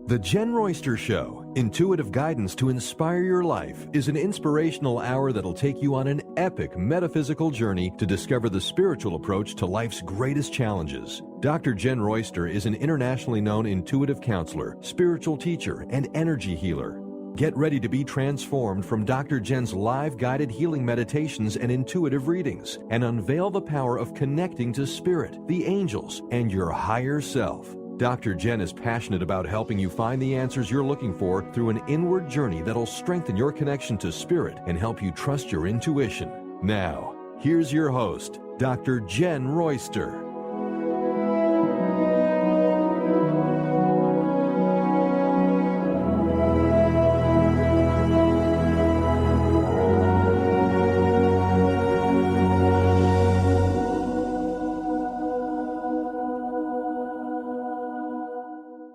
The Jenn Royster Show, intuitive guidance to inspire your life, is an inspirational hour that'll take you on an epic metaphysical journey to discover the spiritual approach to life's greatest challenges. Dr. Jenn Royster is an internationally known intuitive counselor, spiritual teacher, and energy healer. Get ready to be transformed from Dr. Jenn's live guided healing meditations and intuitive readings, and unveil the power of connecting to spirit, the angels, and your higher self. Dr. Jenn is passionate about helping you find the answers you're looking for through an inward journey that'll strengthen your connection to spirit and help you trust your intuition. Now, here's your host, Dr. Jenn Royster.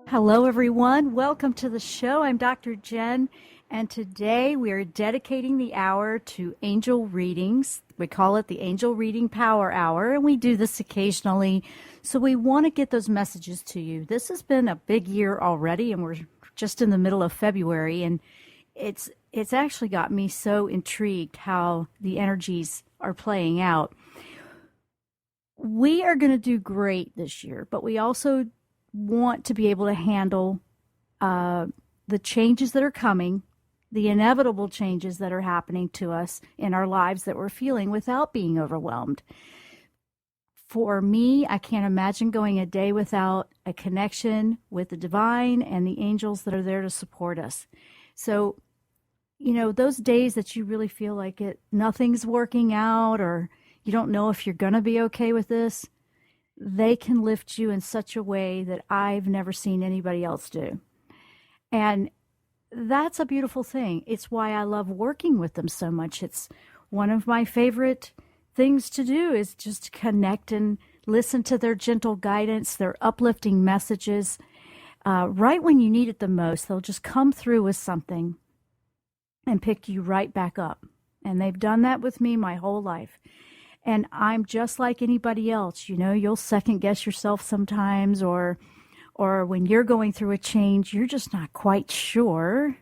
Hello, everyone. Welcome to the show. I'm Dr. Jenn, and today we are dedicating the hour to angel readings. We call it the Angel Reading Power Hour, and we do this occasionally, so we want to get those messages to you. This has been a big year already, and we're just in the middle of February, and it's actually got me so intrigued how the energies are playing out. We are going to do great this year, but we also want to be able to handle the changes that are coming, the inevitable changes that are happening to us in our lives that we're feeling without being overwhelmed. For me, I can't imagine going a day without a connection with the divine and the angels that are there to support us. So, those days that you really feel like nothing's working out, or you don't know if you're going to be okay with this, they can lift you in such a way that I've never seen anybody else do. And that's a beautiful thing. It's why I love working with them so much. It's one of my favorite things to do, is just connect and listen to their gentle guidance, their uplifting messages. Right when you need it the most, they'll just come through with something and pick you right back up. And they've done that with me my whole life. And I'm just like anybody else. You'll second guess yourself sometimes, or when you're going through a change, you're just not quite sure,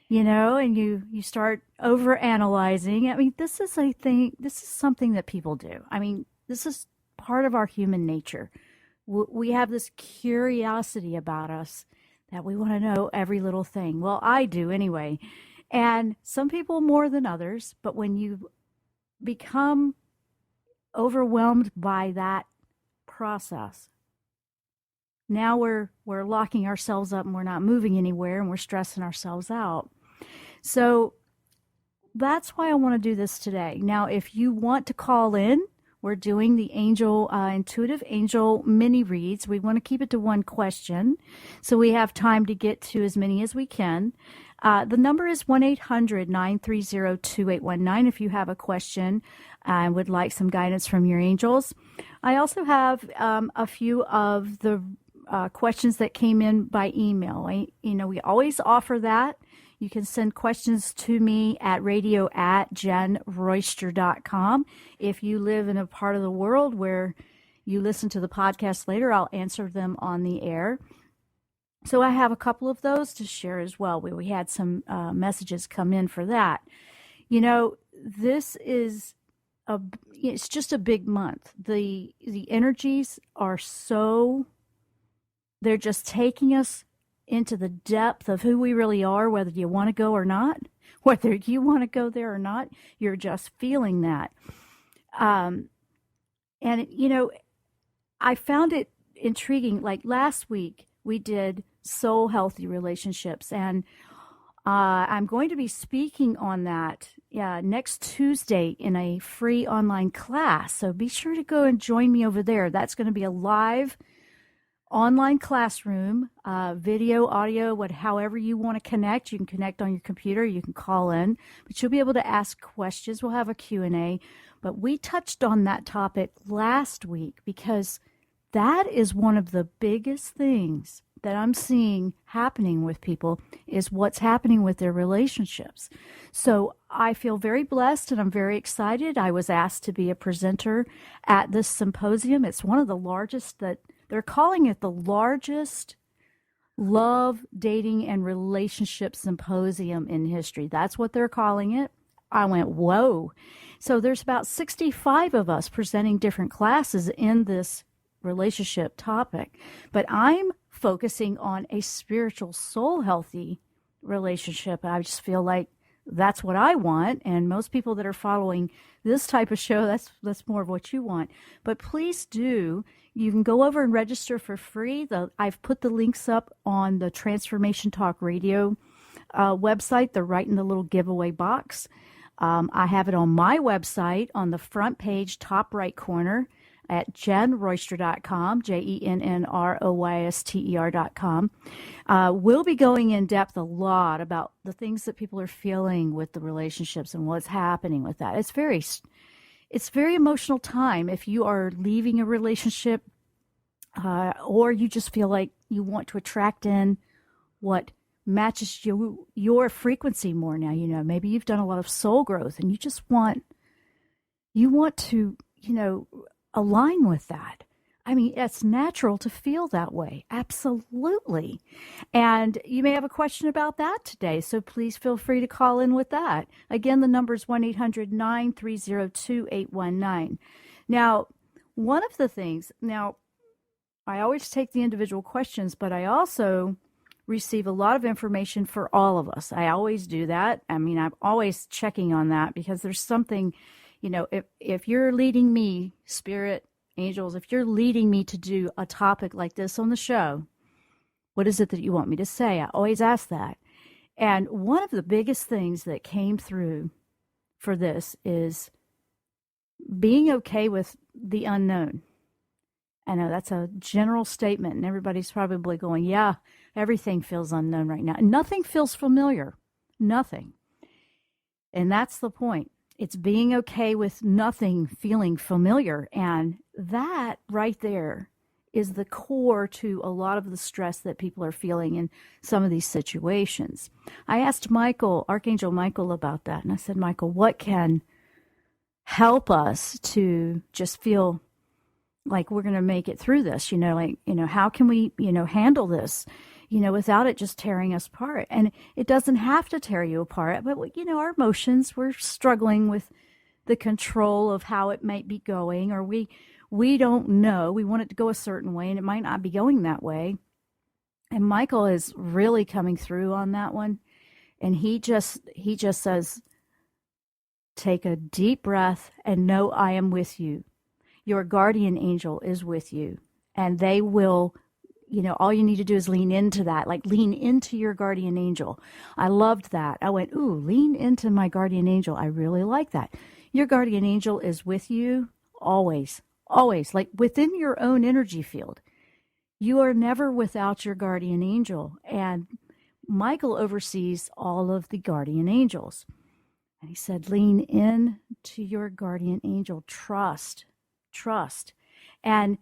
and you start over analyzing. I mean, this is something that people do. I mean, this is part of our human nature. We have this curiosity about us that we want to know every little thing. Well, I do anyway. And some people more than others, but when you become overwhelmed by that process, now we're locking ourselves up and we're not moving anywhere, and we're stressing ourselves out. So that's why I want to do this today. Now, if you want to call in, we're doing the intuitive angel mini reads. We want to keep it to one question, so we have time to get to as many as we can. The number is 1-800-930-2819 if you have a question and would like some guidance from your angels. I also have a few of the questions that came in by email. We always offer that. You can send questions to me at radio@jennroyster.com. If you live in a part of the world where you listen to the podcast later, I'll answer them on the air. So I have a couple of those to share as well. We had some messages come in for that. This is it's just a big month. The energies are they're just taking us into the depth of who we really are, whether you want to go or not, whether you want to go there or not, you're just feeling that. And I found it intriguing. Like last week, we did soul healthy relationships, and I'm going to be speaking on that next Tuesday in a free online class. So be sure to go and join me over there. That's going to be a live online classroom, video, audio, however you want to connect. You can connect on your computer, you can call in, but you'll be able to ask questions. We'll have a Q&A. But we touched on that topic last week because that is one of the biggest things that I'm seeing happening with people, is what's happening with their relationships. So I feel very blessed and I'm very excited. I was asked to be a presenter at this symposium. It's one of the largest, that they're calling it the largest Love, Dating, and Relationship Symposium in History. That's what they're calling it. I went, whoa. So there's about 65 of us presenting different classes in this relationship topic. But I'm focusing on a spiritual, soul healthy relationship. I just feel like that's what I want. And most people that are following this type of show, that's more of what you want. But please do. You can go over and register for free. I've put the links up on the Transformation Talk Radio website. They're right in the little giveaway box. I have it on my website on the front page, top right corner at JennRoyster.com, JennRoyster.com. We'll be going in depth a lot about the things that people are feeling with the relationships and what's happening with that. It's very emotional time if you are leaving a relationship or you just feel like you want to attract in what matches your frequency more now. Maybe you've done a lot of soul growth and you want to align with that. I mean, it's natural to feel that way. Absolutely. And you may have a question about that today, so please feel free to call in with that. Again, the number is 1-800-930-2819. Now, one of the things, I always take the individual questions, but I also receive a lot of information for all of us. I always do that. I mean, I'm always checking on that because there's something, if you're leading me, spirit, angels, if you're leading me to do a topic like this on the show, what is it that you want me to say? I always ask that. And one of the biggest things that came through for this is being okay with the unknown. I know that's a general statement, and everybody's probably going, yeah, everything feels unknown right now. Nothing feels familiar. Nothing. And that's the point. It's being okay with nothing feeling familiar. And that right there is the core to a lot of the stress that people are feeling in some of these situations. I asked Michael, Archangel Michael, about that. And I said, Michael, what can help us to just feel like we're going to make it through this? How can we, handle this, without it just tearing us apart? And it doesn't have to tear you apart, but, our emotions, we're struggling with the control of how it might be going, or we don't know. We want it to go a certain way, and it might not be going that way. And Michael is really coming through on that one. And he just says, take a deep breath and know I am with you. Your guardian angel is with you, and they will, all you need to do is lean into that, like lean into your guardian angel. I loved that. I went, ooh, lean into my guardian angel. I really like that. Your guardian angel is with you always, always, like within your own energy field. You are never without your guardian angel. And Michael oversees all of the guardian angels. And he said, lean in to your guardian angel. Trust. And,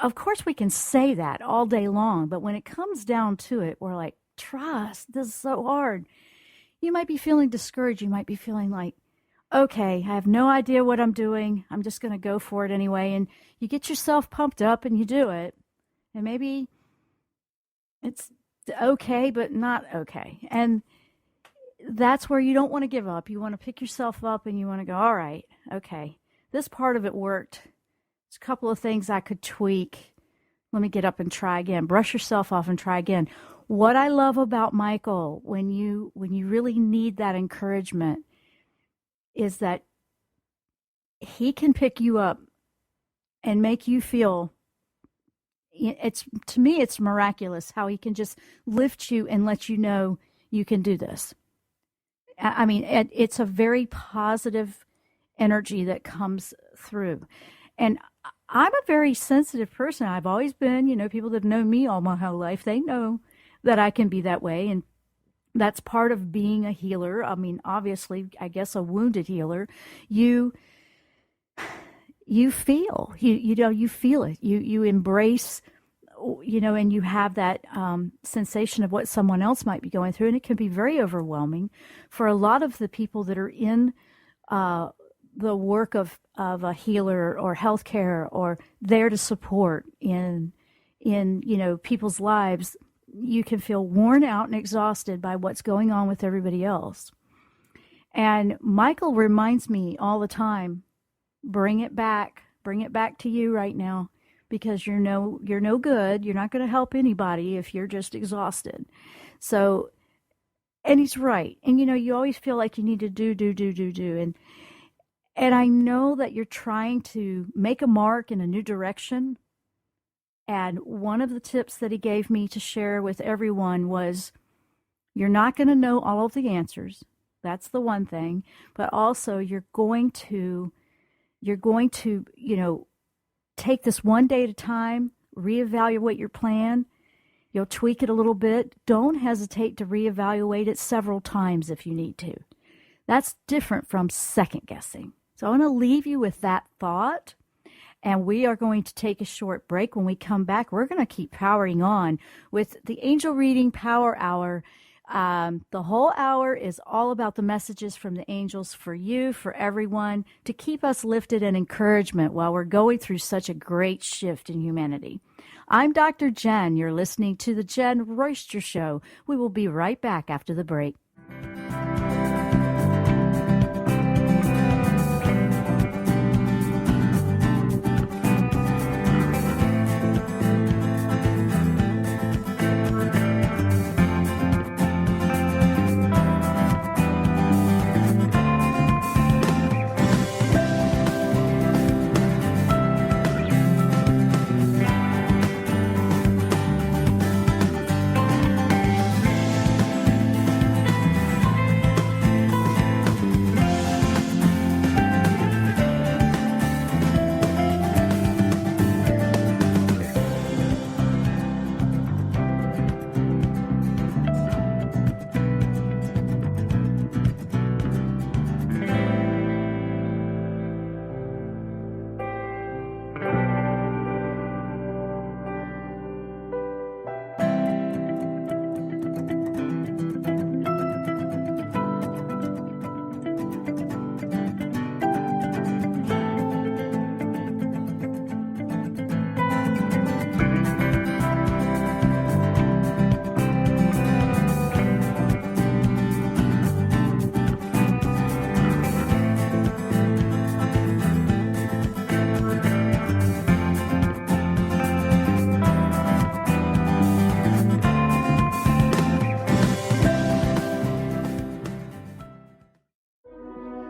of course we can say that all day long, but when it comes down to it, we're like, trust, this is so hard. You might be feeling discouraged. You might be feeling like, okay, I have no idea what I'm doing. I'm just going to go for it anyway. And you get yourself pumped up and you do it. And maybe it's okay, but not okay. And that's where you don't want to give up. You want to pick yourself up and you want to go, all right, okay. This part of it worked. There's a couple of things I could tweak. Let me get up and try again. Brush yourself off and try again. What I love about Michael, when you really need that encouragement, is that he can pick you up and make you feel, to me, it's miraculous how he can just lift you and let you know you can do this. I mean, it's a very positive energy that comes through. And I'm a very sensitive person. I've always been, people that have known me all my whole life, they know that I can be that way. And that's part of being a healer. I mean, obviously, I guess a wounded healer, you feel, you feel it. You embrace, and you have that sensation of what someone else might be going through. And it can be very overwhelming for a lot of the people that are in the work of a healer or healthcare or there to support in in, people's lives, you can feel worn out and exhausted by what's going on with everybody else. And Michael reminds me all the time, bring it back to you right now, because you're no good. You're not going to help anybody if you're just exhausted. So, and he's right. And you always feel like you need to do. And I know that you're trying to make a mark in a new direction. And one of the tips that he gave me to share with everyone was, you're not going to know all of the answers. That's the one thing. But also you're going to, take this one day at a time, reevaluate your plan. You'll tweak it a little bit. Don't hesitate to reevaluate it several times if you need to. That's different from second guessing. So I want to leave you with that thought. And we are going to take a short break. When we come back, we're going to keep powering on with the Angel Reading Power Hour. The whole hour is all about the messages from the angels for you, for everyone, to keep us lifted and encouragement while we're going through such a great shift in humanity. I'm Dr. Jenn. You're listening to the Jenn Royster Show. We will be right back after the break.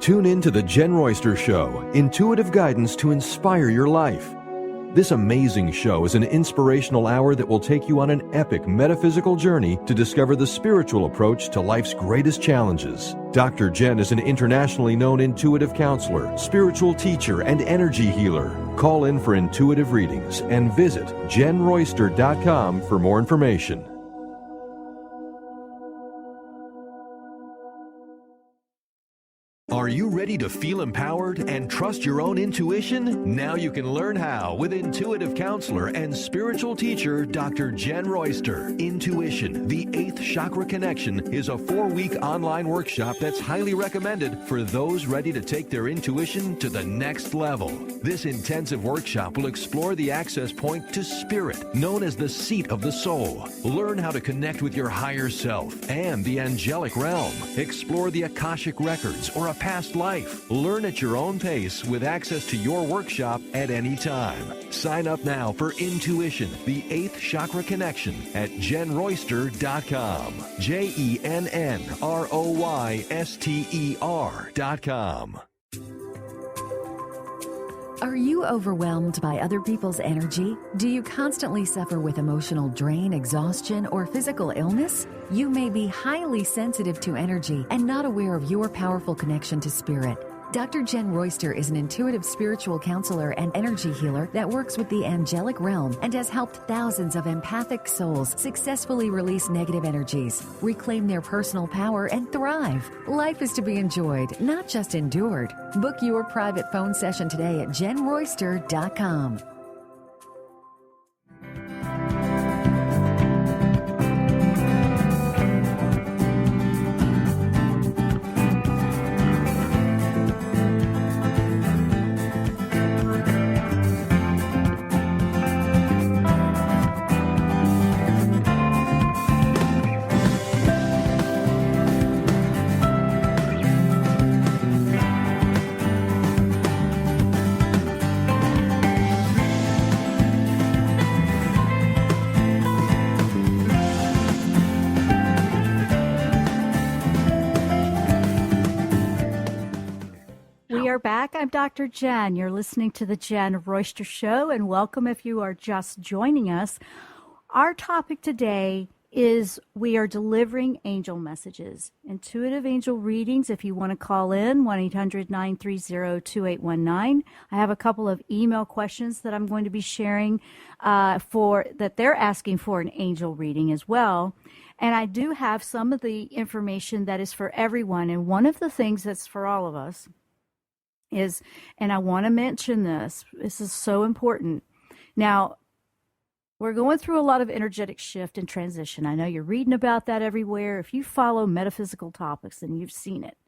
Tune in to the Jenn Royster Show, intuitive guidance to inspire your life. This amazing show is an inspirational hour that will take you on an epic metaphysical journey to discover the spiritual approach to life's greatest challenges. Dr. Jenn is an internationally known intuitive counselor, spiritual teacher, and energy healer. Call in for intuitive readings and visit JennRoyster.com for more information. Are you ready to feel empowered and trust your own intuition? Now you can learn how with intuitive counselor and spiritual teacher Dr. Jenn Royster. Intuition, the 8th Chakra Connection, is a 4-week online workshop that's highly recommended for those ready to take their intuition to the next level. This intensive workshop will explore the access point to spirit, known as the seat of the soul. Learn how to connect with your higher self and the angelic realm. Explore the Akashic records or a past life. Learn at your own pace with access to your workshop at any time. Sign up now for Intuition, the 8th Chakra Connection at JennRoyster.com. JennRoyster.com. Are you overwhelmed by other people's energy? Do you constantly suffer with emotional drain, exhaustion, or physical illness? You may be highly sensitive to energy and not aware of your powerful connection to spirit. Dr. Jenn Royster is an intuitive spiritual counselor and energy healer that works with the angelic realm and has helped thousands of empathic souls successfully release negative energies, reclaim their personal power, and thrive. Life is to be enjoyed, not just endured. Book your private phone session today at JennRoyster.com. are back. I'm Dr. Jenn. You're listening to the Jenn Royster Show, and welcome if you are just joining us. Our topic today is we are delivering angel messages, intuitive angel readings. If you want to call in, 1-800-930-2819. I have a couple of email questions that I'm going to be sharing for that they're asking for an angel reading as well. And I do have some of the information that is for everyone. And one of the things that's for all of us is, and I want to mention this is so important. Now, we're going through a lot of energetic shift and transition. I know you're reading about that everywhere. If you follow metaphysical topics, then you've seen it.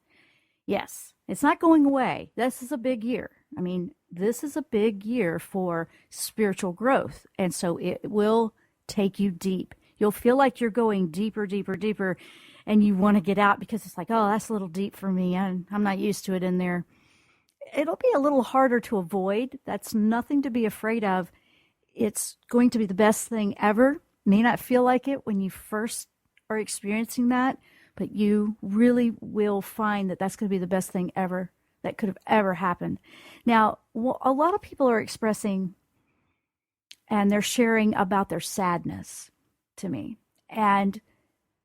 Yes, it's not going away. This is a big year. I mean, this is a big year for spiritual growth. And so it will take you deep. You'll feel like you're going deeper, deeper, deeper, and you want to get out because it's like, oh, that's a little deep for me. I'm not used to it in there. It'll be a little harder to avoid. That's nothing to be afraid of. It's going to be the best thing ever. May not feel like it when you first are experiencing that, but you really will find that that's going to be the best thing ever that could have ever happened. Now, a lot of people are expressing and they're sharing about their sadness to me, and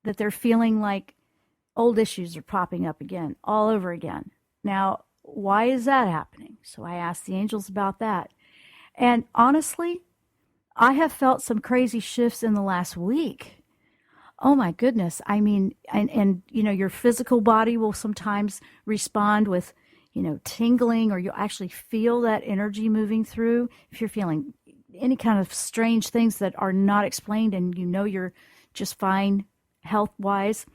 that they're feeling like old issues are popping up again, all over again. Now, why is that happening? So I asked the angels about that. And honestly, I have felt some crazy shifts in the last week. Oh my goodness. I mean, and you know, your physical body will sometimes respond with, you know, tingling, or you'll actually feel that energy moving through. If you're feeling any kind of strange things that are not explained and you know you're just fine health-wise,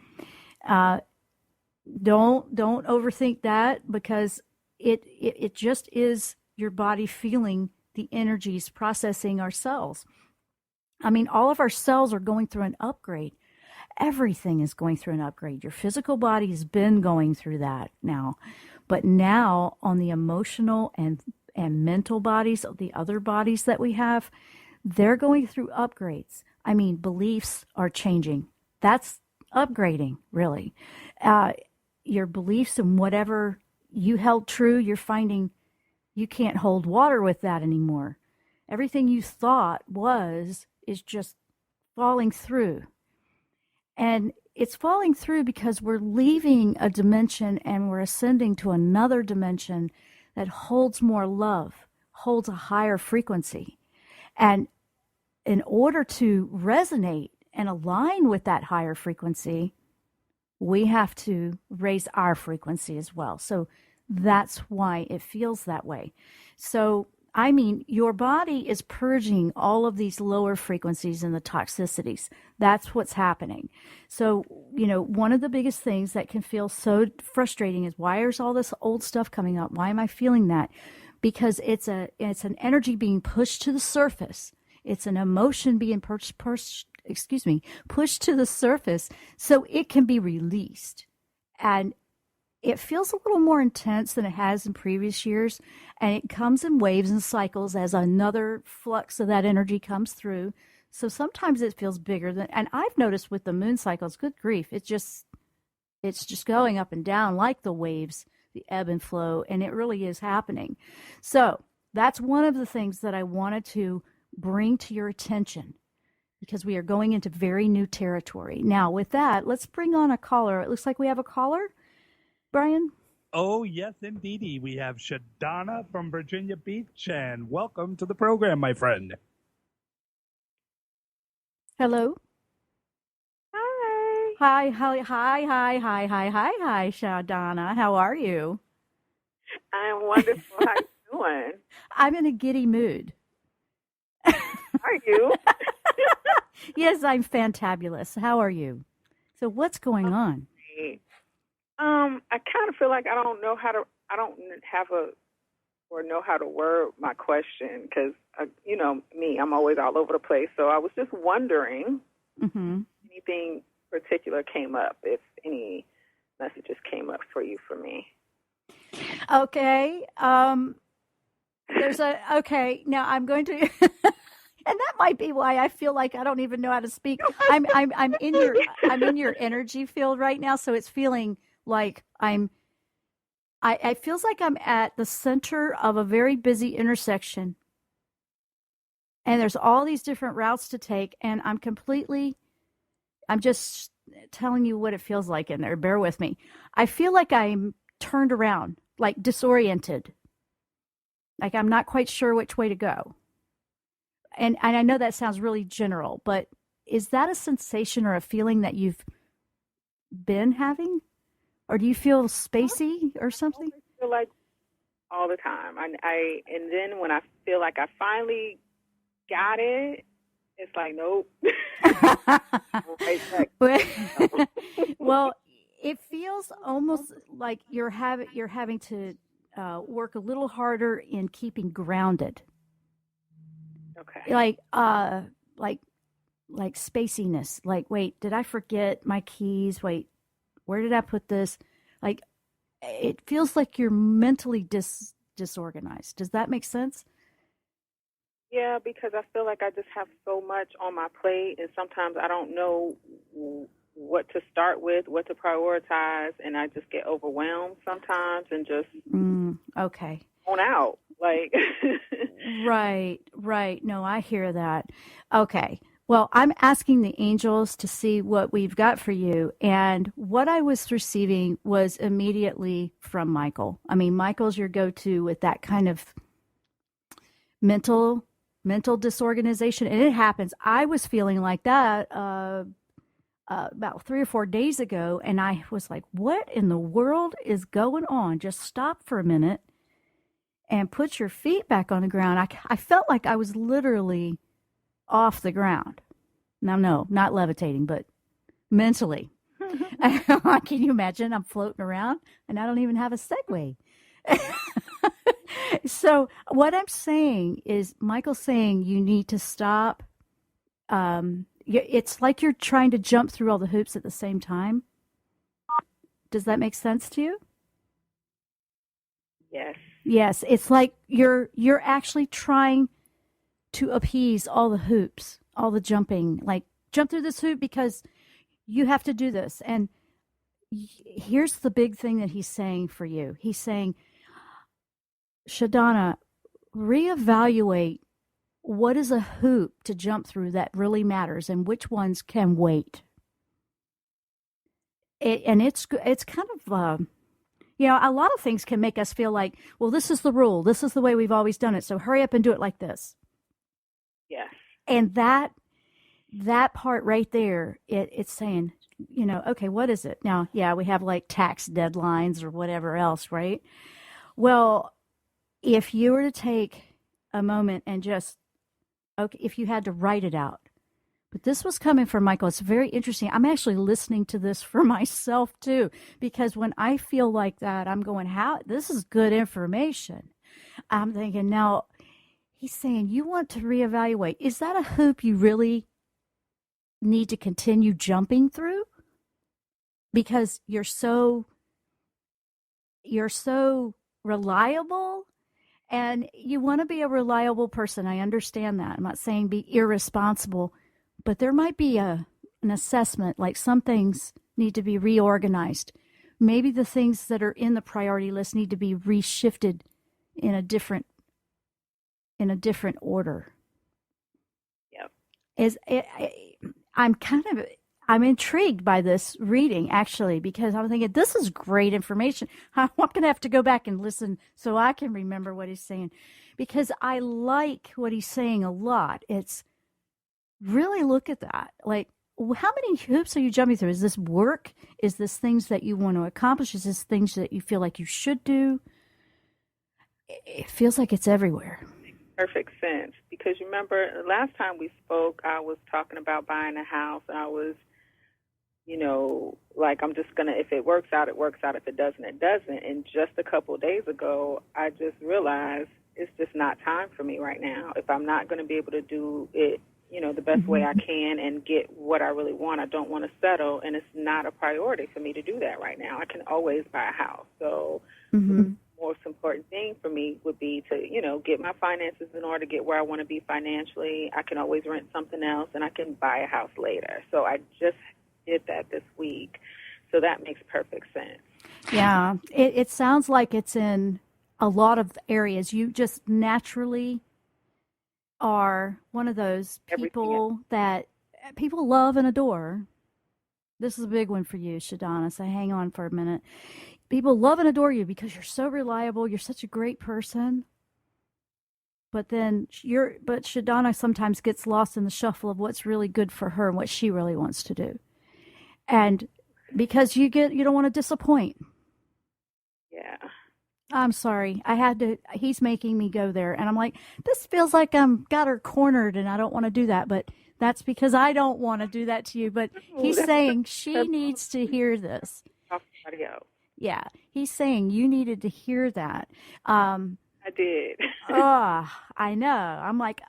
don't overthink that, because it just is your body feeling the energies processing our cells. I mean, all of our cells are going through an upgrade. Everything is going through an upgrade. Your physical body has been going through that now. But now on the emotional and mental bodies, the other bodies that we have, they're going through upgrades. I mean, beliefs are changing. That's upgrading, really. Your beliefs and whatever you held true, you're finding you can't hold water with that anymore. Everything you thought is just falling through. And it's falling through because we're leaving a dimension and we're ascending to another dimension that holds more love, holds a higher frequency. And in order to resonate and align with that higher frequency, we have to raise our frequency as well. So that's why it feels that way. So, I mean, your body is purging all of these lower frequencies and the toxicities. That's what's happening. So, you know, one of the biggest things that can feel so frustrating is, why is all this old stuff coming up? Why am I feeling that? Because it's an energy being pushed to the surface. It's an emotion being pushed to the surface so it can be released. And it feels a little more intense than it has in previous years, and it comes in waves and cycles as another flux of that energy comes through. So sometimes it feels bigger than, and I've noticed with the moon cycles, good grief, it's just going up and down like the waves, the ebb and flow, and it really is happening. So that's one of the things that I wanted to bring to your attention, because we are going into very new territory. Now, with that, let's bring on a caller. It looks like we have a caller. Brian? Oh, yes, indeedy. We have Shadana from Virginia Beach, and welcome to the program, my friend. Hello? Hi. Hi, Shadana. How are you? I'm wonderful. How you doing? I'm in a giddy mood. Are you? Yes, I'm fantabulous. How are you? So what's going on? I kind of feel like I don't know how to word my question, because, you know, me, I'm always all over the place. So I was just wondering if anything particular came up, if any messages came up for you, for me. Okay. Okay. Now I'm going to, and that might be why I feel like I don't even know how to speak. I'm in your energy field right now, so it's feeling like I'm I feels like I'm at the center of a very busy intersection, and there's all these different routes to take, and I'm just telling you what it feels like in there. Bear with me. I feel like I'm turned around, like disoriented, like I'm not quite sure which way to go. And I know that sounds really general, but is that a sensation or a feeling that you've been having? Or do you feel spacey or something? I feel like all the time. And then when I feel like I finally got it, it's like, nope. Well, it feels almost like you're having to work a little harder in keeping grounded. Okay. Like spaciness. Like, wait, did I forget my keys? Wait, where did I put this? Like, it feels like you're mentally disorganized. Does that make sense? Yeah, because I feel like I just have so much on my plate, and sometimes I don't know what to start with, what to prioritize, and I just get overwhelmed sometimes and just okay. on out. Like, Right. No, I hear that. Okay. Well, I'm asking the angels to see what we've got for you. And what I was receiving was immediately from Michael. I mean, Michael's your go-to with that kind of mental disorganization. And it happens. I was feeling like that about 3 or 4 days ago. And I was like, what in the world is going on? Just stop for a minute and put your feet back on the ground. I felt like I was literally off the ground. Now, no, not levitating, but mentally. Can you imagine? I'm floating around and I don't even have a Segway. So what I'm saying is Michael's saying you need to stop. It's like you're trying to jump through all the hoops at the same time. Does that make sense to you? yes. Yes, it's like you're actually trying to appease all the hoops, all the jumping, like jump through this hoop because you have to do this. And here's the big thing that he's saying for you. He's saying, Shadana, reevaluate what is a hoop to jump through that really matters and which ones can wait. It's kind of a lot of things can make us feel like, well, this is the rule. This is the way we've always done it. So hurry up and do it like this. Yes. And that part right there, it's saying, okay, what is it? Now, yeah, we have like tax deadlines or whatever else, right? Well, if you were to take a moment and just, okay, if you had to write it out, but this was coming from Michael. It's very interesting. I'm actually listening to this for myself too, because when I feel like that, I'm going, this is good information. I'm thinking, now he's saying you want to reevaluate. Is that a hoop you really need to continue jumping through? Because you're so reliable and you want to be a reliable person. I understand that. I'm not saying be irresponsible. But there might be an assessment, like some things need to be reorganized. Maybe the things that are in the priority list need to be reshifted in a different order. Yep. I'm intrigued by this reading, actually, because I'm thinking, this is great information. I'm going to have to go back and listen so I can remember what he's saying, because I like what he's saying a lot. It's really look at that. Like, how many hoops are you jumping through? Is this work? Is this things that you want to accomplish? Is this things that you feel like you should do? It feels like it's everywhere. Perfect sense. Because you remember last time we spoke, I was talking about buying a house, and I was, like, I'm just going to, if it works out, it works out. If it doesn't, it doesn't. And just a couple of days ago, I just realized it's just not time for me right now. If I'm not going to be able to do it, the best way I can and get what I really want, I don't want to settle, and it's not a priority for me to do that right now. I can always buy a house. So the most important thing for me would be to, get my finances in order, get where I want to be financially. I can always rent something else, and I can buy a house later. So I just did that this week. So that makes perfect sense. Yeah, it sounds like it's in a lot of areas. You just naturally are one of those people that people love and adore. This is a big one for you, Shadana, so hang on for a minute. People love and adore you because you're so reliable. You're such a great person. But then Shadana sometimes gets lost in the shuffle of what's really good for her and what she really wants to do. And because you don't want to disappoint. Yeah. I'm sorry. He's making me go there. And I'm like, this feels like I'm got her cornered and I don't want to do that. But that's because I don't want to do that to you. But he's saying she needs to hear this. Yeah. He's saying you needed to hear that. I did. I know. I'm like,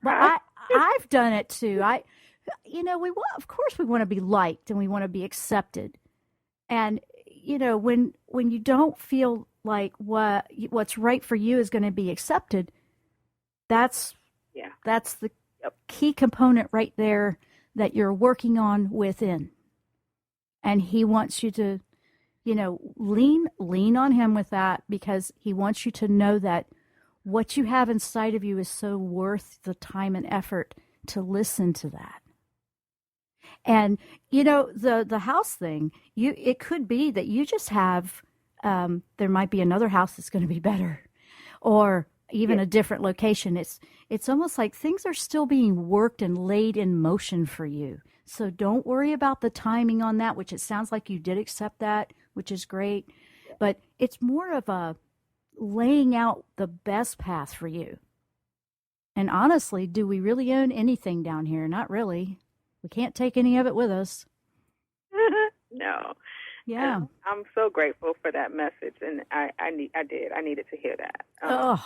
but I've done it too. Of course we want to be liked and we want to be accepted. And, when you don't feel like what's right for you is going to be accepted, that's the key component right there that you're working on within. And he wants you to, lean on him with that, because he wants you to know that what you have inside of you is so worth the time and effort to listen to that. And, the house thing, it could be that you just have, there might be another house that's going to be better, or even a different location. It's almost like things are still being worked and laid in motion for you. So don't worry about the timing on that, which it sounds like you did accept that, which is great. But it's more of a laying out the best path for you. And honestly, do we really own anything down here? Not really. We can't take any of it with us. No. Yeah. And I'm so grateful for that message, and I needed to hear that. I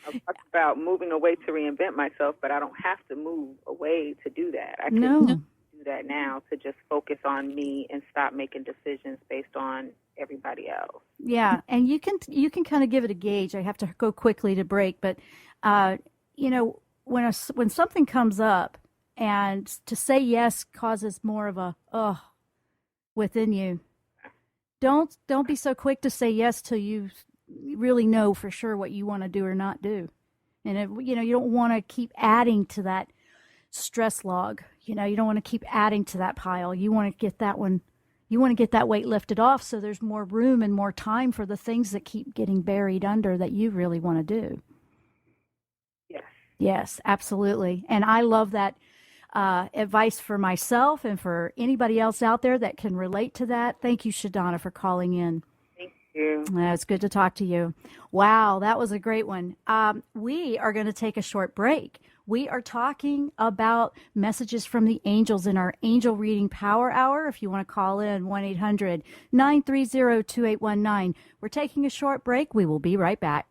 talked about moving away to reinvent myself, but I don't have to move away to do that. I can do that now, to just focus on me and stop making decisions based on everybody else. Yeah, and you can kind of give it a gauge. I have to go quickly to break, but when something comes up, and to say yes causes more of a within you. Don't be so quick to say yes till you really know for sure what you want to do or not do. And you don't want to keep adding to that stress log. You don't want to keep adding to that pile. You want to get that one. You want to get that weight lifted off, so there's more room and more time for the things that keep getting buried under that you really want to do. Yes, absolutely. And I love that advice for myself and for anybody else out there that can relate to that. Thank you, Shadana, for calling in. Thank you. It's good to talk to you. Wow, that was a great one. We are going to take a short break. We are talking about messages from the angels in our Angel Reading Power Hour. If you want to call in, 1-800-930-2819. We're taking a short break. We will be right back.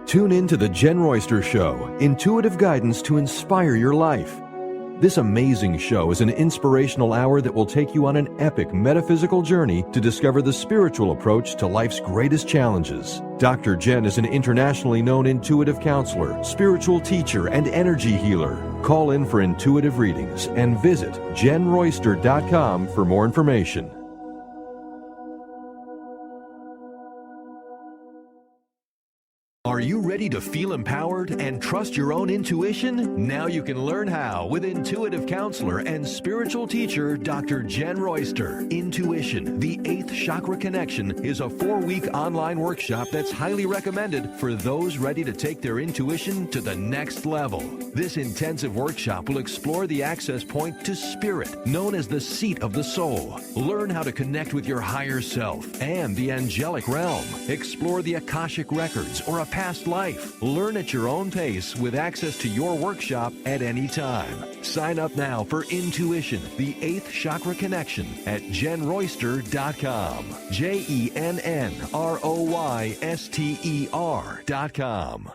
Tune in to the Jenn Royster Show, intuitive guidance to inspire your life. This amazing show is an inspirational hour that will take you on an epic metaphysical journey to discover the spiritual approach to life's greatest challenges. Dr. Jenn is an internationally known intuitive counselor, spiritual teacher, and energy healer. Call in for intuitive readings and visit JennRoyster.com for more information. Are you ready to feel empowered and trust your own intuition? Now you can learn how with intuitive counselor and spiritual teacher Dr. Jenn Royster. Intuition, the 8th Chakra Connection, is a 4-week online workshop that's highly recommended for those ready to take their intuition to the next level. This intensive workshop will explore the access point to spirit, known as the seat of the soul. Learn how to connect with your higher self and the angelic realm. Explore the Akashic records or a past life. Learn at your own pace with access to your workshop at any time. Sign up now for Intuition, the 8th Chakra Connection at JennRoyster.com. JennRoyster.com.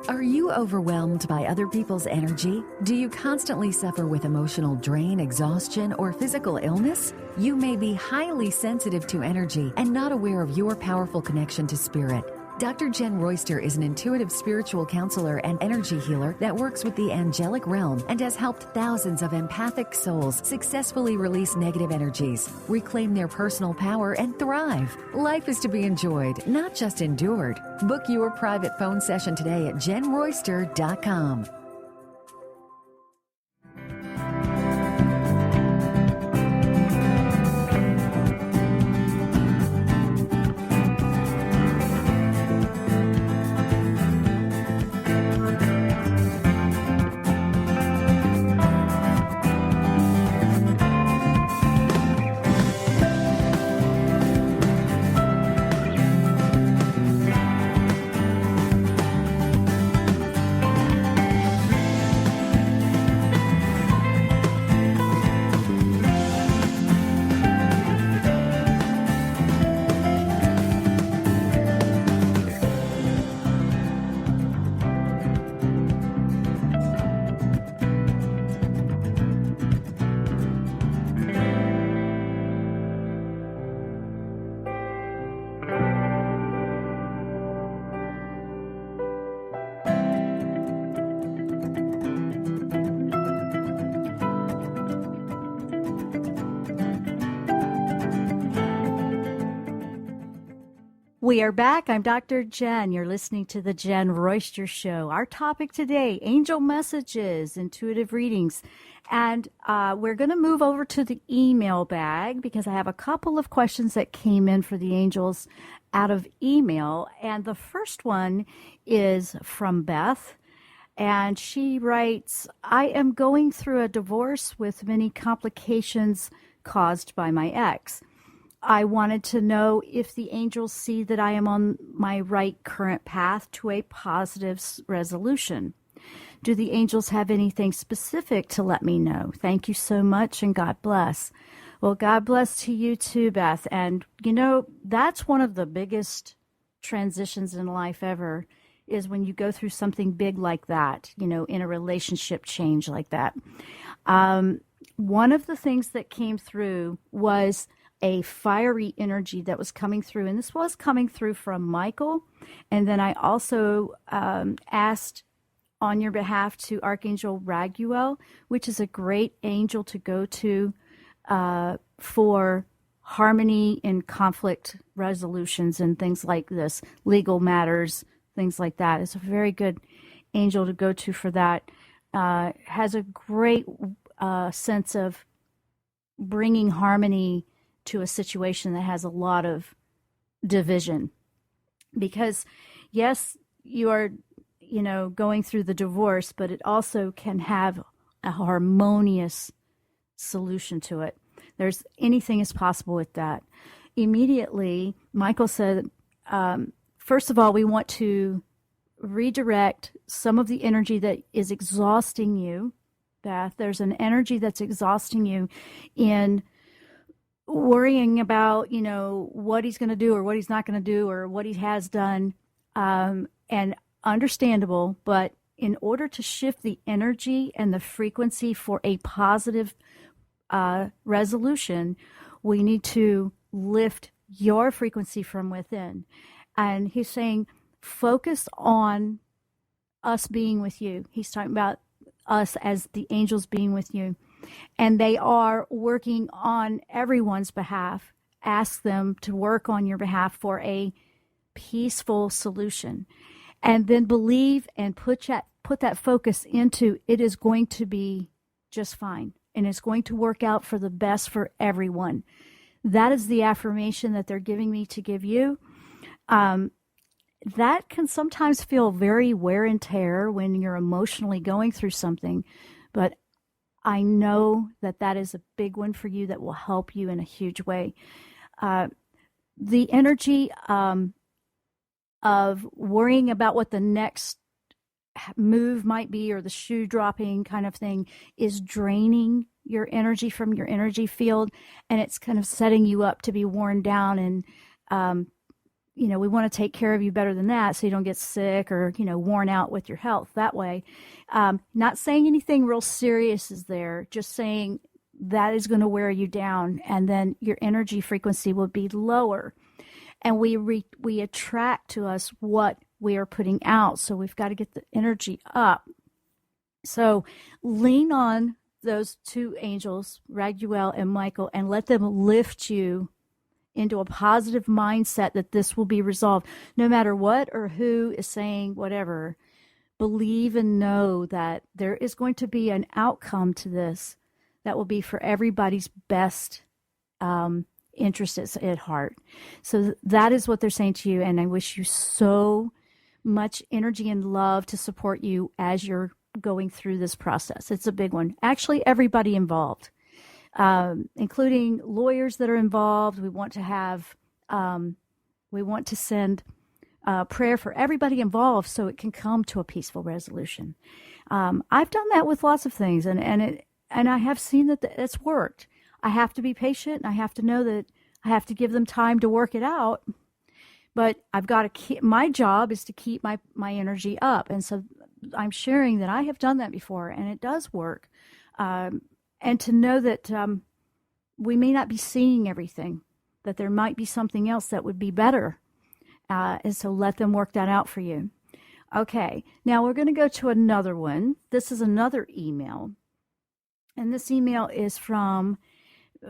Are you overwhelmed by other people's energy? Do you constantly suffer with emotional drain, exhaustion, or physical illness? You may be highly sensitive to energy and not aware of your powerful connection to spirit. Dr. Jenn Royster is an intuitive spiritual counselor and energy healer that works with the angelic realm and has helped thousands of empathic souls successfully release negative energies, reclaim their personal power, and thrive. Life is to be enjoyed, not just endured. Book your private phone session today at JennRoyster.com. We are back. I'm Dr. Jenn. You're listening to the Jenn Royster Show. Our topic today, angel messages, intuitive readings. And we're going to move over to the email bag because I have a couple of questions that came in for the angels out of email. And the first one is from Beth. And she writes, I am going through a divorce with many complications caused by my ex. I wanted to know if the angels see that I am on my right current path to a positive resolution. Do the angels have anything specific to let me know? Thank you so much and God bless. Well, God bless to you too, Beth. And, you know, that's one of the biggest transitions in life ever is when you go through something big like that, you know, in a relationship change like that. One of the things that came through was a fiery energy that was coming through. And this was coming through from Michael. And then I also asked on your behalf to Archangel Raguel, which is a great angel to go to for harmony and conflict resolutions and things like this, legal matters, things like that. It's a very good angel to go to for that. Has a great sense of bringing harmony to a situation that has a lot of division. Because, yes, you are, you know, going through the divorce, but it also can have a harmonious solution to it. There's anything is possible with that. Immediately, Michael said, first of all, we want to redirect some of the energy that is exhausting you, Beth. There's an energy that's exhausting you in worrying about, you know, what he's going to do or what he's not going to do or what he has done. And understandable, but in order to shift the energy and the frequency for a positive resolution, we need to lift your frequency from within. And he's saying, focus on us being with you. He's talking about us as the angels being with you. And they are working on everyone's behalf. Ask them to work on your behalf for a peaceful solution. And then believe and put that focus into it is going to be just fine. And it's going to work out for the best for everyone. That is the affirmation that they're giving me to give you. That can sometimes feel very wear and tear when you're emotionally going through something. But I know that that is a big one for you that will help you in a huge way. The energy of worrying about what the next move might be or the shoe dropping kind of thing is draining your energy from your energy field, and it's kind of setting you up to be worn down. And we want to take care of you better than that so you don't get sick or worn out with your health that way. Not saying anything real serious is there, just saying that is going to wear you down, and then your energy frequency will be lower, and we attract to us what we are putting out. So we've got to get the energy up. So lean on those two angels, Raguel and Michael, and let them lift you into a positive mindset that this will be resolved. No matter what or who is saying whatever, believe and know that there is going to be an outcome to this that will be for everybody's best interests at heart. So that is what they're saying to you, and I wish you so much energy and love to support you as you're going through this process. It's a big one. Actually, everybody involved, including lawyers that are involved. We want to send prayer for everybody involved so it can come to a peaceful resolution. I've done that with lots of things, and I have seen that it's worked. I have to be patient, and I have to know that I have to give them time to work it out. But I've got to keep, my job is to keep my energy up. And so I'm sharing that I have done that before, and it does work. And to know that we may not be seeing everything, that there might be something else that would be better. And so let them work that out for you. Okay, now we're going to go to another one. This is another email. And this email is from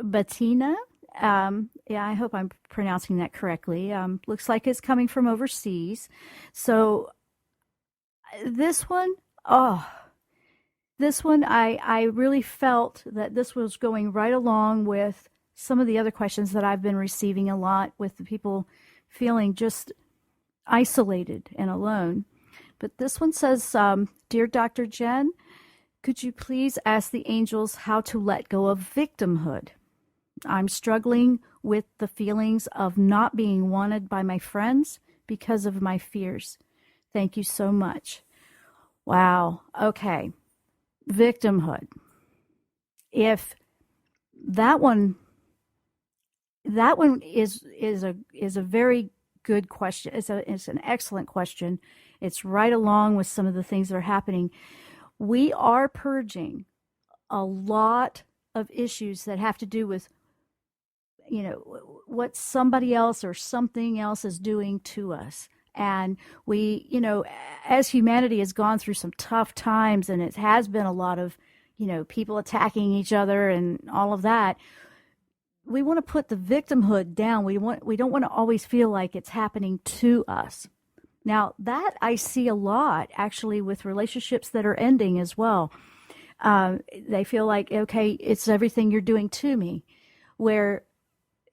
Bettina. I hope I'm pronouncing that correctly. Looks like it's coming from overseas. So this one, I really felt that this was going right along with some of the other questions that I've been receiving a lot with the people feeling just isolated and alone. But this one says, Dear Dr. Jenn, could you please ask the angels how to let go of victimhood? I'm struggling with the feelings of not being wanted by my friends because of my fears. Thank you so much. Wow. Okay. Victimhood. If that one is a very good question. It's an excellent question. It's right along with some of the things that are happening. We are purging a lot of issues that have to do with what somebody else or something else is doing to us. And we, as humanity has gone through some tough times, and it has been a lot of, people attacking each other and all of that. We want to put the victimhood down. We don't want to always feel like it's happening to us. Now, that I see a lot actually with relationships that are ending as well. They feel like, okay, it's everything you're doing to me, where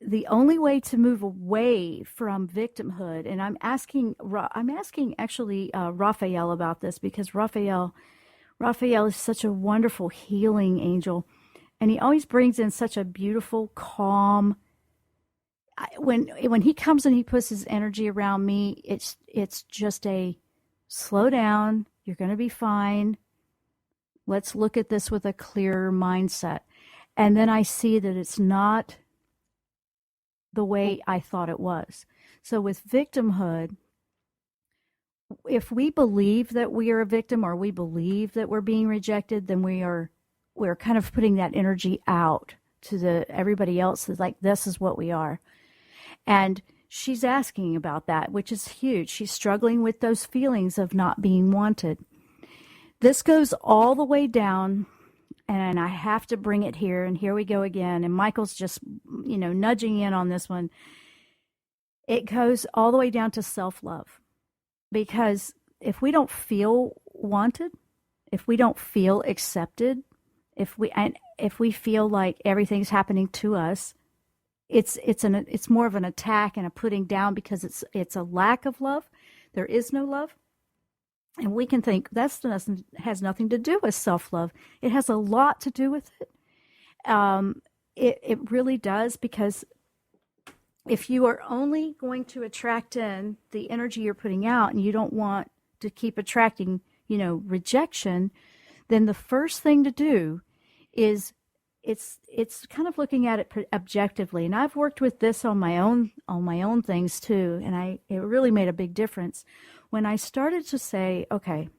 the only way to move away from victimhood, and I'm asking actually Raphael about this, because Raphael is such a wonderful healing angel, and he always brings in such a beautiful, calm. When he comes and he puts his energy around me, it's just a slow down. You're going to be fine. Let's look at this with a clearer mindset, and then I see that it's not the way I thought it was. So with victimhood, if we believe that we are a victim or we believe that we're being rejected, then we're kind of putting that energy out to everybody else is like, this is what we are. And she's asking about that, which is huge. She's struggling with those feelings of not being wanted. This goes all the way down, and I have to bring it here, and here we go again. And Michael's just, nudging in on this one. It goes all the way down to self-love. Because if we don't feel wanted, if we don't feel accepted, if we feel like everything's happening to us, it's more of an attack and a putting down because it's a lack of love. There is no love. And we can think that has nothing to do with self-love. It has a lot to do with it. It really does, because if you are only going to attract in the energy you're putting out and you don't want to keep attracting, rejection, then the first thing to do is it's kind of looking at it objectively. And I've worked with this on my own things too, and it really made a big difference when I started to say, okay,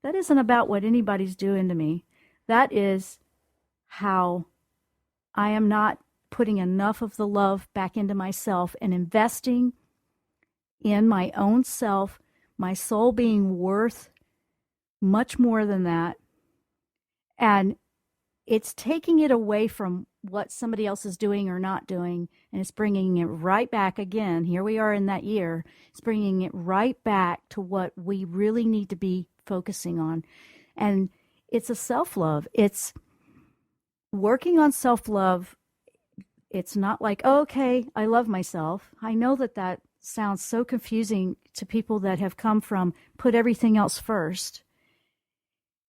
that isn't about what anybody's doing to me. That is how I am not putting enough of the love back into myself and investing in my own self, my soul being worth much more than that. And it's taking it away from what somebody else is doing or not doing, and it's bringing it right back again. Here we are in that year. It's bringing it right back to what we really need to be focusing on. And it's a self-love. It's working on self-love. It's not like, oh, okay, I love myself. I know that sounds so confusing to people that have come from put everything else first.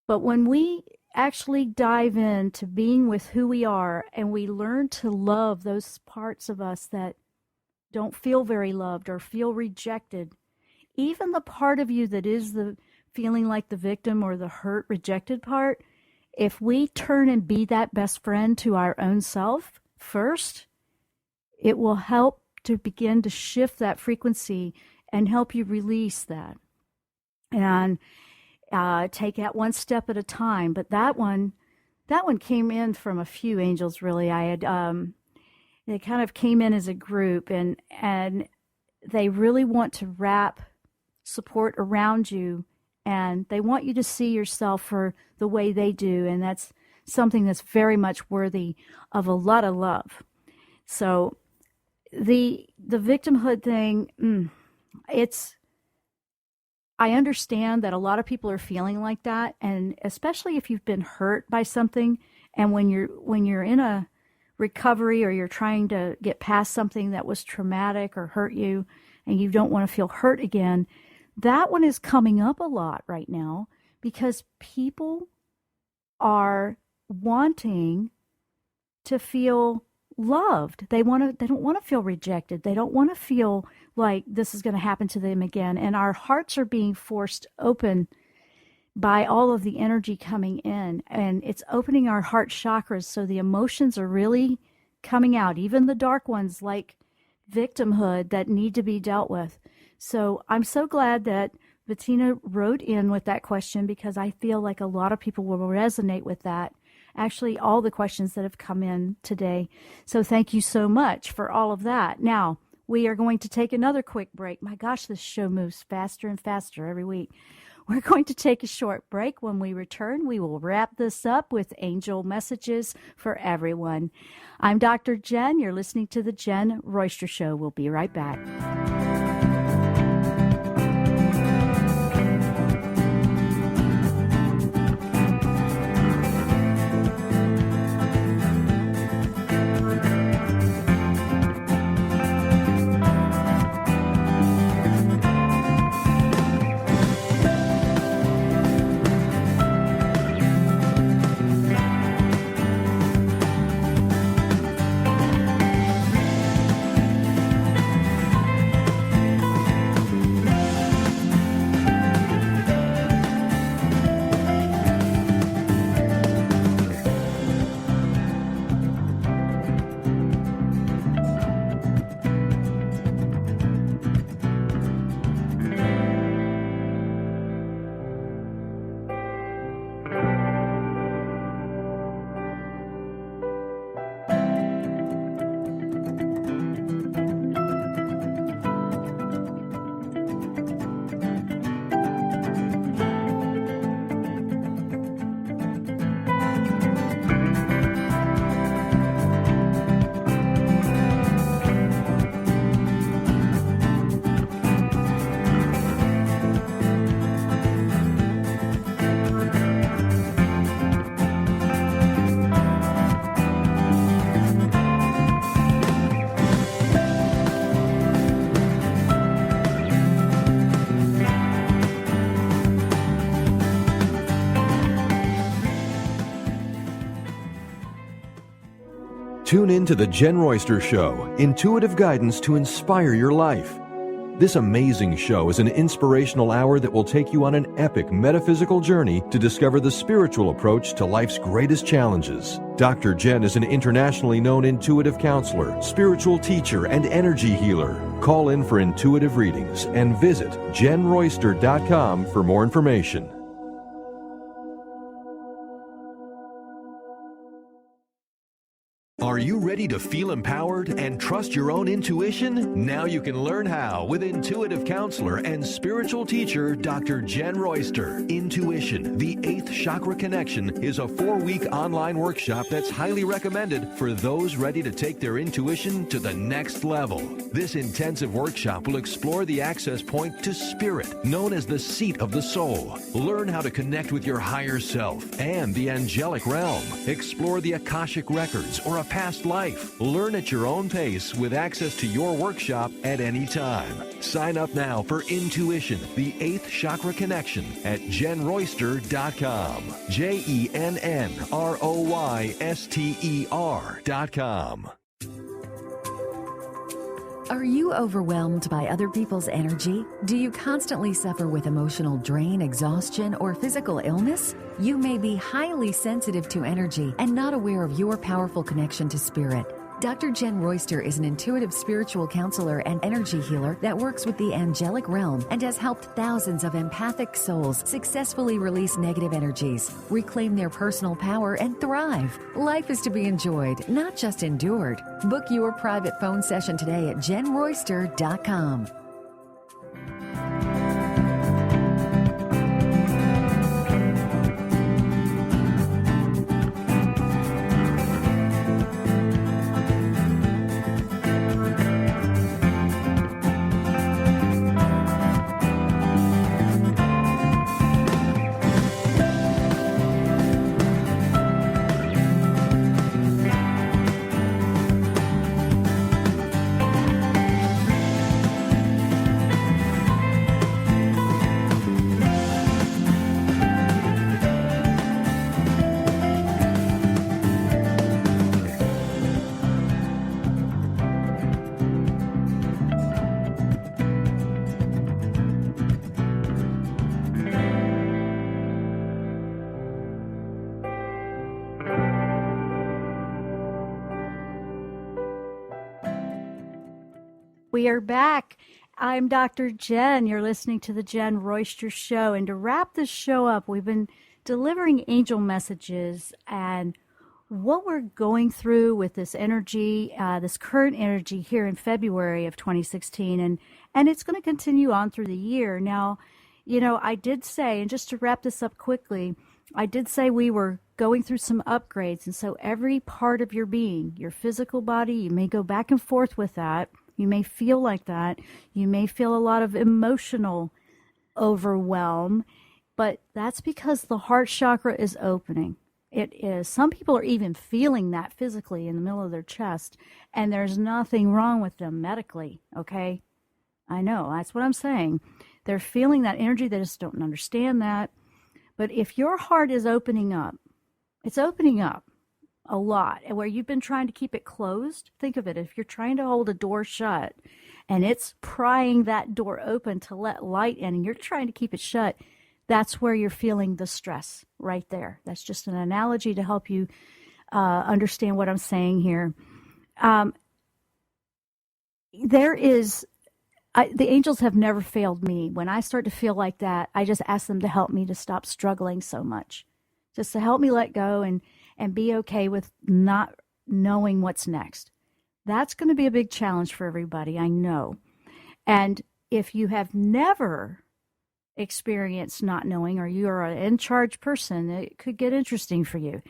But when we actually dive into being with who we are and we learn to love those parts of us that don't feel very loved or feel rejected, even the part of you that is the feeling like the victim or the hurt, rejected part, if we turn and be that best friend to our own self first, it will help to begin to shift that frequency and help you release that. And take that one step at a time. But that one came in from a few angels, really. They kind of came in as a group, and they really want to wrap support around you, and they want you to see yourself for the way they do, and that's something that's very much worthy of a lot of love. So the victimhood thing, I understand that a lot of people are feeling like that, and especially if you've been hurt by something, and when you're in a recovery or you're trying to get past something that was traumatic or hurt you, and you don't want to feel hurt again, that one is coming up a lot right now because people are wanting to feel loved. They don't want to feel rejected. They don't want to feel like this is going to happen to them again. And our hearts are being forced open by all of the energy coming in, and it's opening our heart chakras, so the emotions are really coming out, even the dark ones like victimhood that need to be dealt with. So I'm so glad that Bettina wrote in with that question, because I feel like a lot of people will resonate with that. Actually, all the questions that have come in today. So thank you so much for all of that. Now, we are going to take another quick break. My gosh, this show moves faster and faster every week. We're going to take a short break. When we return, we will wrap this up with angel messages for everyone. I'm Dr. Jenn. You're listening to The Jenn Royster Show. We'll be right back. Tune in to the Jenn Royster Show, intuitive guidance to inspire your life. This amazing show is an inspirational hour that will take you on an epic metaphysical journey to discover the spiritual approach to life's greatest challenges. Dr. Jenn is an internationally known intuitive counselor, spiritual teacher, and energy healer. Call in for intuitive readings and visit JennRoyster.com for more information. Are you ready to feel empowered and trust your own intuition? Now you can learn how with intuitive counselor and spiritual teacher Dr. Jenn Royster. Intuition, the 8th Chakra Connection, is a 4-week online workshop that's highly recommended for those ready to take their intuition to the next level. This intensive workshop will explore the access point to spirit, known as the seat of the soul. Learn how to connect with your higher self and the angelic realm. Explore the Akashic records or a past life. Learn at your own pace with access to your workshop at any time. Sign up now for Intuition, the 8th Chakra Connection at JennRoyster.com. JennRoyster.com. Are you overwhelmed by other people's energy? Do you constantly suffer with emotional drain, exhaustion, or physical illness? You may be highly sensitive to energy and not aware of your powerful connection to spirit. Dr. Jenn Royster is an intuitive spiritual counselor and energy healer that works with the angelic realm and has helped thousands of empathic souls successfully release negative energies, reclaim their personal power, and thrive. Life is to be enjoyed, not just endured. Book your private phone session today at JennRoyster.com. We are back. I'm Dr. Jenn. You're listening to the Jenn Royster Show. And to wrap this show up, we've been delivering angel messages and what we're going through with this energy, this current energy here in February of 2016. And it's going to continue on through the year. Now, you know, I did say, and just to wrap this up quickly, I did say we were going through some upgrades. And so every part of your being, your physical body, you may go back and forth with that. You may feel like that. You may feel a lot of emotional overwhelm, but that's because the heart chakra is opening. It is. Some people are even feeling that physically in the middle of their chest, and there's nothing wrong with them medically, okay? I know, that's what I'm saying. They're feeling that energy. They just don't understand that. But if your heart is opening up, it's opening up a lot, and where you've been trying to keep it closed, think of it. If you're trying to hold a door shut and it's prying that door open to let light in and you're trying to keep it shut, that's where you're feeling the stress right there. That's just an analogy to help you understand what I'm saying here. The angels have never failed me. When I start to feel like that, I just ask them to help me to stop struggling so much, just to help me let go and be okay with not knowing what's next. That's going to be a big challenge for everybody, I know. And if you have never experienced not knowing, or you're an in-charge person, it could get interesting for you.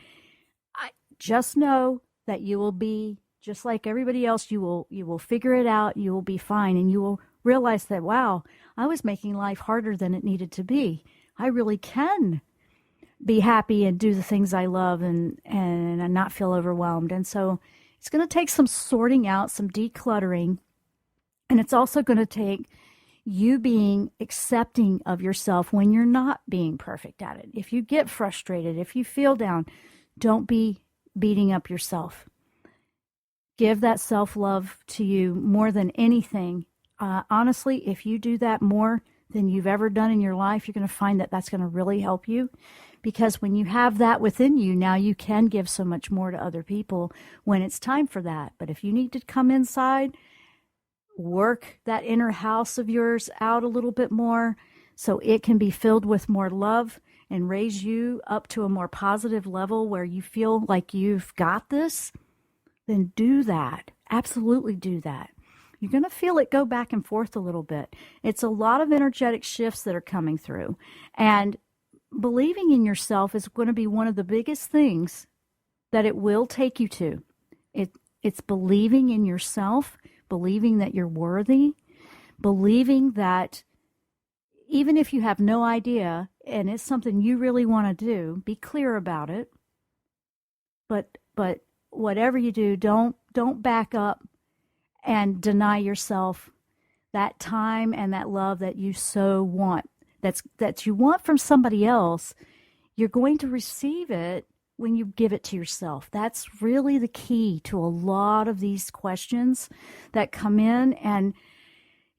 Just know that you will be just like everybody else. You will figure it out. You will be fine, and you will realize that, wow, I was making life harder than it needed to be. I really can be happy and do the things I love and not feel overwhelmed. And so it's going to take some sorting out, some decluttering. And it's also going to take you being accepting of yourself when you're not being perfect at it. If you get frustrated, if you feel down, don't be beating up yourself. give that self-love to you more than anything. Honestly, if you do that more than you've ever done in your life, you're going to find that that's going to really help you. Because when you have that within you, now you can give so much more to other people when it's time for that. But if you need to come inside, work that inner house of yours out a little bit more so it can be filled with more love and raise you up to a more positive level where you feel like you've got this, then do that. Absolutely do that. You're going to feel it go back and forth a little bit. It's a lot of energetic shifts that are coming through. And believing in yourself is going to be one of the biggest things that it will take you to. It's believing in yourself, believing that you're worthy, believing that even if you have no idea and it's something you really want to do, be clear about it. But whatever you do, don't back up and deny yourself that time and that love that you so want. That you want from somebody else. You're going to receive it when you give it to yourself. That's really the key to a lot of these questions that come in. And,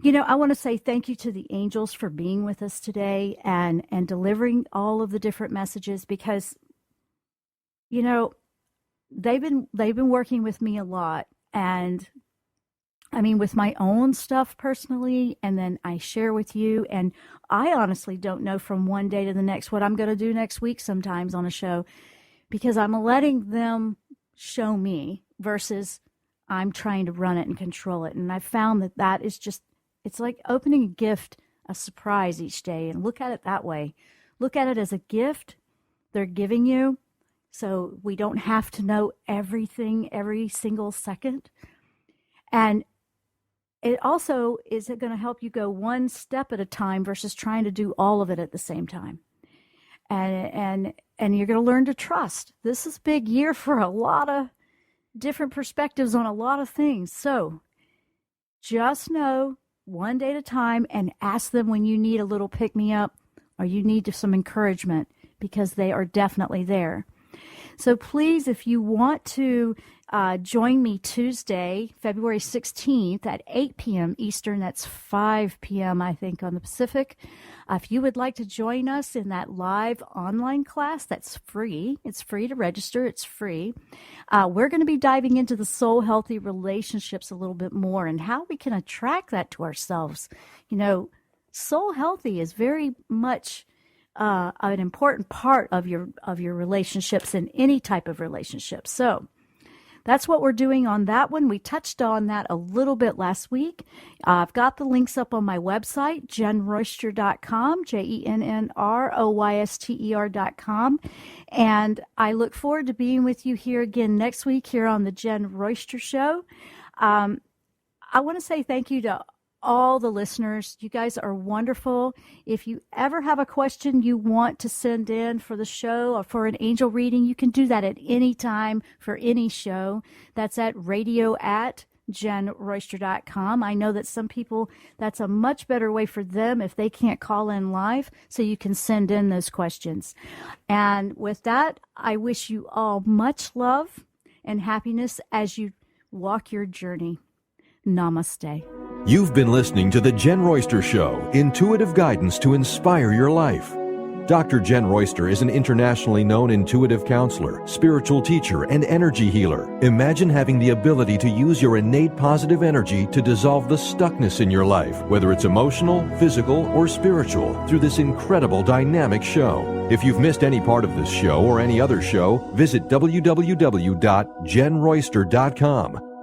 I want to say thank you to the angels for being with us today and delivering all of the different messages because, they've been working with me a lot. And with my own stuff personally, and then I share with you. And I honestly don't know from one day to the next what I'm going to do next week sometimes on a show because I'm letting them show me versus I'm trying to run it and control it. And I found that is just, it's like opening a gift, a surprise each day, and look at it that way. Look at it as a gift they're giving you so we don't have to know everything every single second. And it also is going to help you go one step at a time versus trying to do all of it at the same time. And you're going to learn to trust. This is a big year for a lot of different perspectives on a lot of things. So just know one day at a time and ask them when you need a little pick-me-up or you need some encouragement because they are definitely there. So please, if you want to join me Tuesday, February 16th at 8 p.m. Eastern, that's 5 p.m. I think on the Pacific. If you would like to join us in that live online class, that's free. It's free to register. It's free. We're going to be diving into the soul healthy relationships a little bit more and how we can attract that to ourselves. Soul healthy is very much an important part of your relationships in any type of relationship. So that's what we're doing on that one. We touched on that a little bit last week. I've got the links up on my website, JennRoyster.com, JennRoyster.com. And I look forward to being with you here again next week here on the Jenn Royster Show. I want to say thank you to all the listeners. You guys are wonderful. If you ever have a question you want to send in for the show or for an angel reading, you can do that at any time for any show. That's at radio@JennRoyster.com. I know that some people, that's a much better way for them if they can't call in live, so you can send in those questions. And with that, I wish you all much love and happiness as you walk your journey. Namaste. You've been listening to The Jenn Royster Show, intuitive guidance to inspire your life. Dr. Jenn Royster is an internationally known intuitive counselor, spiritual teacher, and energy healer. Imagine having the ability to use your innate positive energy to dissolve the stuckness in your life, whether it's emotional, physical, or spiritual, through this incredible dynamic show. If you've missed any part of this show or any other show, visit www.JennRoyster.com.